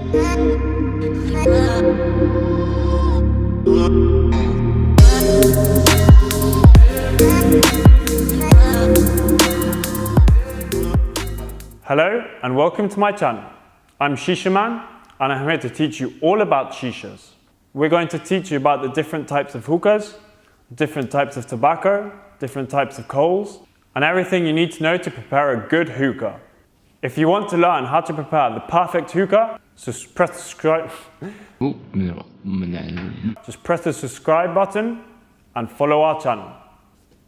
Hello and welcome to my channel. I'm Shishaman and I'm here to teach you all about shishas. We're going to teach you about the different types of hookahs, different types of tobacco, different types of coals, and everything you need to know to prepare a good hookah. If you want to learn how to prepare the perfect hookah, just press the subscribe button and follow our channel.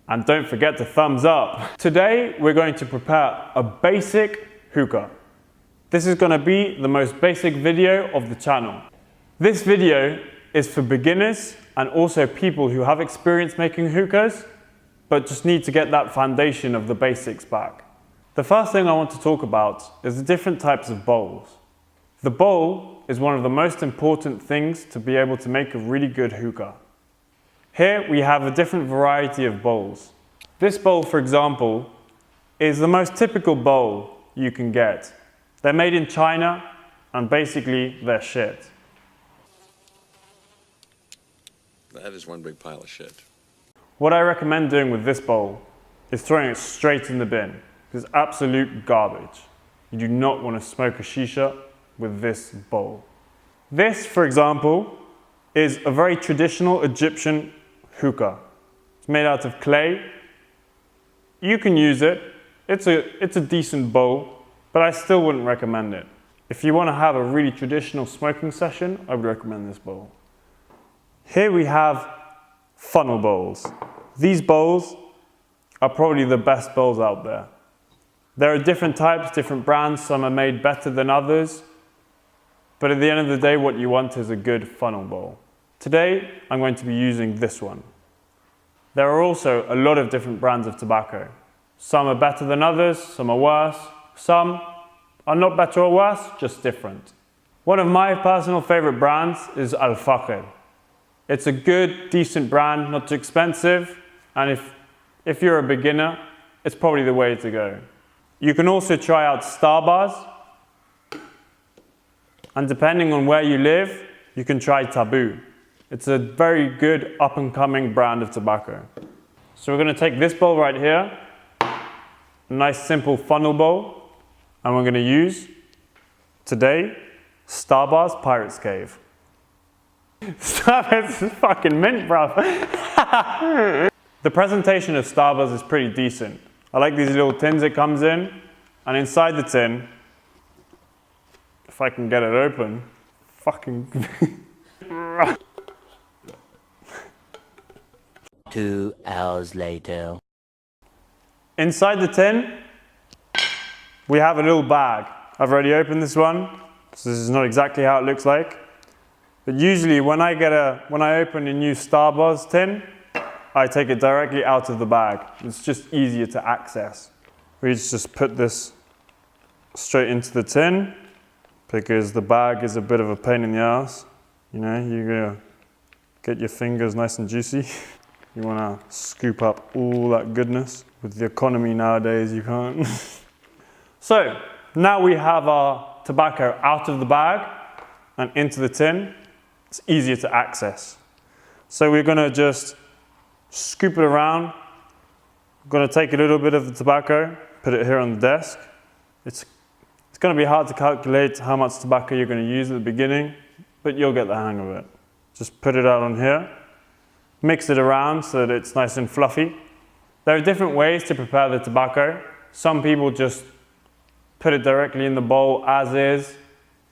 And don't forget to thumbs up. Today we're going to prepare a basic hookah. This is going to be the most basic video of the channel. This video is for beginners and also people who have experience making hookahs but just need to get that foundation of the basics back. The first thing I want to talk about is the different types of bowls. The bowl is one of the most important things to be able to make a really good hookah. Here we have a different variety of bowls. This bowl, for example, is the most typical bowl you can get. They're made in China and basically they're shit. That is one big pile of shit. What I recommend doing with this bowl is throwing it straight in the bin. It's absolute garbage. You do not want to smoke a shisha with this bowl. This, for example, is a very traditional Egyptian hookah. It's made out of clay. You can use it. It's a decent bowl, but I still wouldn't recommend it. If you want to have a really traditional smoking session, I would recommend this bowl. Here we have funnel bowls. These bowls are probably the best bowls out there. There are different types, different brands. Some are made better than others. But at the end of the day, what you want is a good funnel bowl. Today, I'm going to be using this one. There are also a lot of different brands of tobacco. Some are better than others, some are worse. Some are not better or worse, just different. One of my personal favorite brands is al-fakher. It's a good, decent brand, not too expensive. And if you're a beginner, it's probably the way to go. You can also try out Starbuzz. And depending on where you live, you can try Taboo. It's a very good up-and-coming brand of tobacco. So we're going to take this bowl right here, a nice simple funnel bowl, and we're going to use, today, Starbuzz Pirate's Cave. Starbuzz is fucking mint, bro. The presentation of Starbuzz is pretty decent. I like these little tins it comes in, and inside the tin, if I can get it open, fucking... 2 hours later. Inside the tin, we have a little bag. I've already opened this one, so this is not exactly how it looks like. But usually when I open a new Starbuzz tin, I take it directly out of the bag. It's just easier to access. We just put this straight into the tin because the bag is a bit of a pain in the ass. You know, you're gonna get your fingers nice and juicy. You wanna scoop up all that goodness. With the economy nowadays, you can't. So, now we have our tobacco out of the bag and into the tin. It's easier to access. So we're gonna just scoop it around. I'm gonna take a little bit of the tobacco, put it here on the desk. It's gonna be hard to calculate how much tobacco you're gonna use at the beginning, but you'll get the hang of it. Just put it out on here. Mix it around so that it's nice and fluffy. There are different ways to prepare the tobacco. Some people just put it directly in the bowl as is.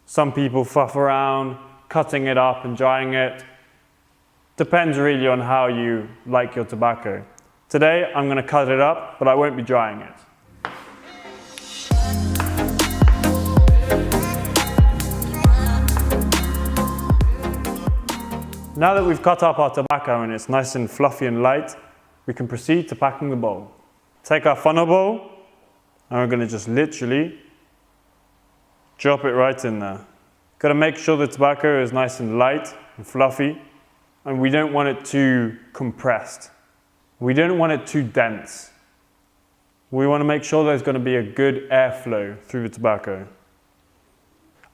Some people fluff around, cutting it up and drying it. Depends really on how you like your tobacco. Today, I'm going to cut it up, but I won't be drying it. Now that we've cut up our tobacco and it's nice and fluffy and light, we can proceed to packing the bowl. Take our funnel bowl, and we're going to just literally drop it right in there. Got to make sure the tobacco is nice and light and fluffy, and we don't want it too compressed. We don't want it too dense. We want to make sure there's going to be a good airflow through the tobacco.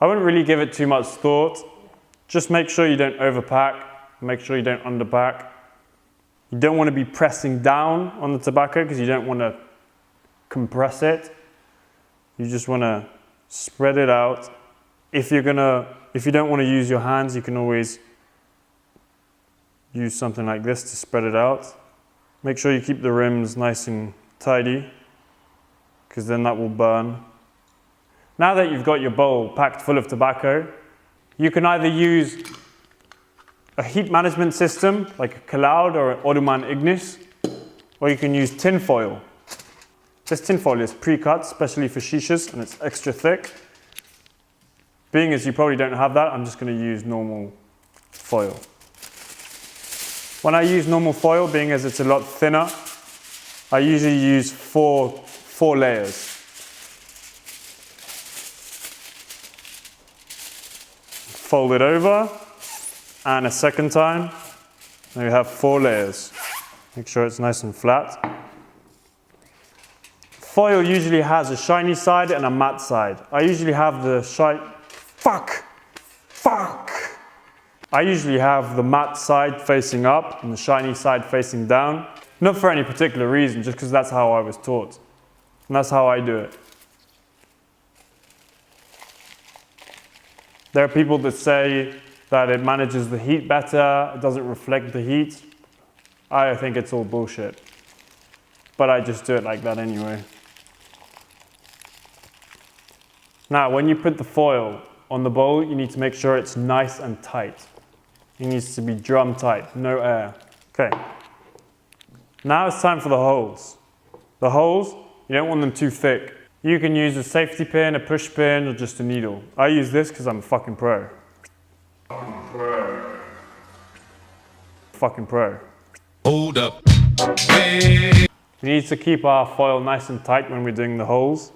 I wouldn't really give it too much thought. Just make sure you don't overpack, make sure you don't underpack. You don't want to be pressing down on the tobacco because you don't want to compress it. You just want to spread it out. If you don't want to use your hands, you can always use something like this to spread it out. Make sure you keep the rims nice and tidy, because then that will burn. Now that you've got your bowl packed full of tobacco, you can either use a heat management system like a Cloud or an Ottoman Ignis, or you can use tin foil. This tin foil is pre-cut, especially for shishas, and it's extra thick. Being as you probably don't have that, I'm just going to use normal foil. When I use normal foil, being as it's a lot thinner, I usually use four layers. Fold it over, and a second time, and we have 4 layers. Make sure it's nice and flat. Foil usually has a shiny side and a matte side. I usually have the I usually have the matte side facing up and the shiny side facing down. Not for any particular reason, just because that's how I was taught. And that's how I do it. There are people that say that it manages the heat better, it doesn't reflect the heat. I think it's all bullshit. But I just do it like that anyway. Now, when you put the foil on the bowl, you need to make sure it's nice and tight. It needs to be drum tight, no air. Okay. Now it's time for the holes. The holes, you don't want them too thick. You can use a safety pin, a push pin, or just a needle. I use this because I'm a fucking pro. Fucking pro. Hold up. Hey. We need to keep our foil nice and tight when we're doing the holes.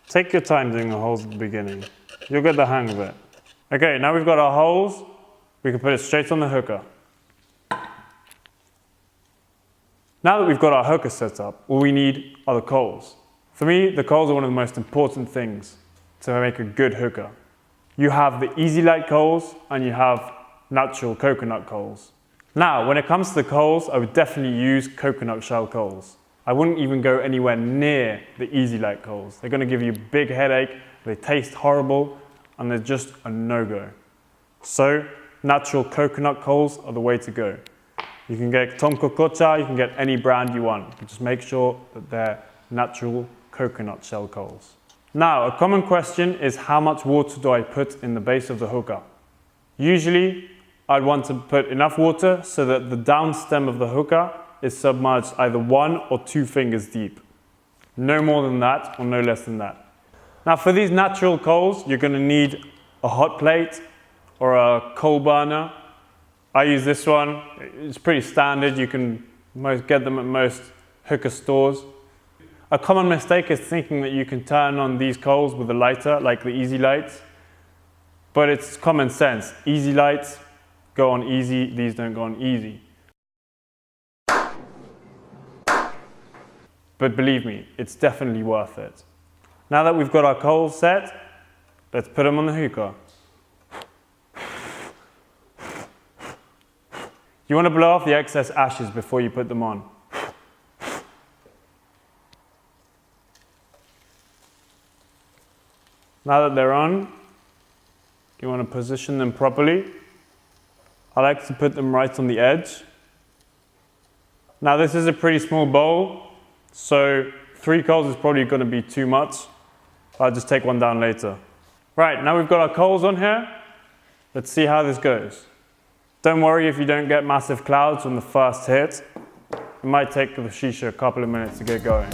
Take your time doing the holes at the beginning. You'll get the hang of it. Okay, now we've got our holes. We can put it straight on the hookah. Now that we've got our hookah set up, all we need are the coals. For me, the coals are one of the most important things to make a good hookah. You have the easy light coals and you have natural coconut coals. Now, when it comes to the coals, I would definitely use coconut shell coals. I wouldn't even go anywhere near the easy light coals. They're gonna give you a big headache, they taste horrible, and they're just a no-go. So, natural coconut coals are the way to go. You can get Tom Kokocha, you can get any brand you want, but just make sure that they're natural coconut shell coals. Now, a common question is how much water do I put in the base of the hookah? Usually, I'd want to put enough water so that the down stem of the hookah is submerged either 1 or 2 fingers deep. No more than that or no less than that. Now for these natural coals, you're going to need a hot plate or a coal burner. I use this one. It's pretty standard. You can get them at most hookah stores. A common mistake is thinking that you can turn on these coals with a lighter, like the easy lights. But it's common sense. Easy lights go on easy, these don't go on easy. But believe me, it's definitely worth it. Now that we've got our coals set, let's put them on the hookah. You want to blow off the excess ashes before you put them on. Now that they're on, you want to position them properly. I like to put them right on the edge. Now this is a pretty small bowl, so 3 coals is probably going to be too much. I'll just take one down later. Right, now we've got our coals on here. Let's see how this goes. Don't worry if you don't get massive clouds on the first hit. It might take the shisha a couple of minutes to get going.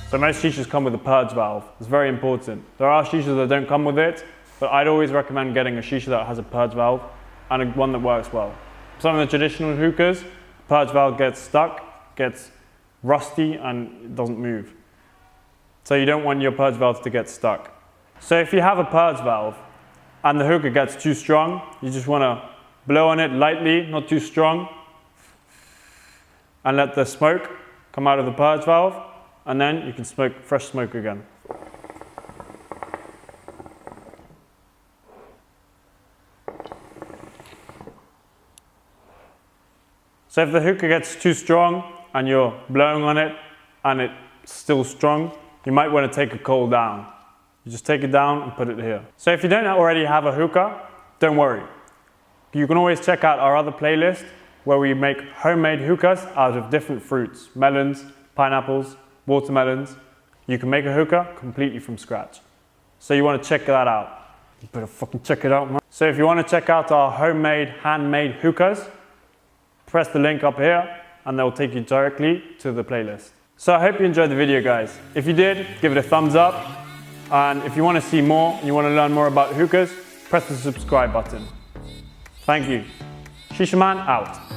So most shishas come with a purge valve. It's very important. There are shishas that don't come with it, but I'd always recommend getting a shisha that has a purge valve and one that works well. Some of the traditional hookahs, purge valve gets stuck, gets rusty, and it doesn't move. So you don't want your purge valve to get stuck. So if you have a purge valve, and the hookah gets too strong, you just want to blow on it lightly, not too strong, and let the smoke come out of the purge valve, and then you can smoke fresh smoke again. So if the hookah gets too strong and you're blowing on it and it's still strong, you might want to take a coal down. You just take it down and put it here. So if you don't already have a hookah, don't worry. You can always check out our other playlist where we make homemade hookahs out of different fruits, melons, pineapples, watermelons. You can make a hookah completely from scratch. So you want to check that out. You better fucking check it out, man. So if you want to check out our homemade, handmade hookahs, press the link up here and they'll take you directly to the playlist. So I hope you enjoyed the video, guys. If you did, give it a thumbs up. And if you want to see more and you want to learn more about hookahs, press the subscribe button. Thank you. Shishaman out.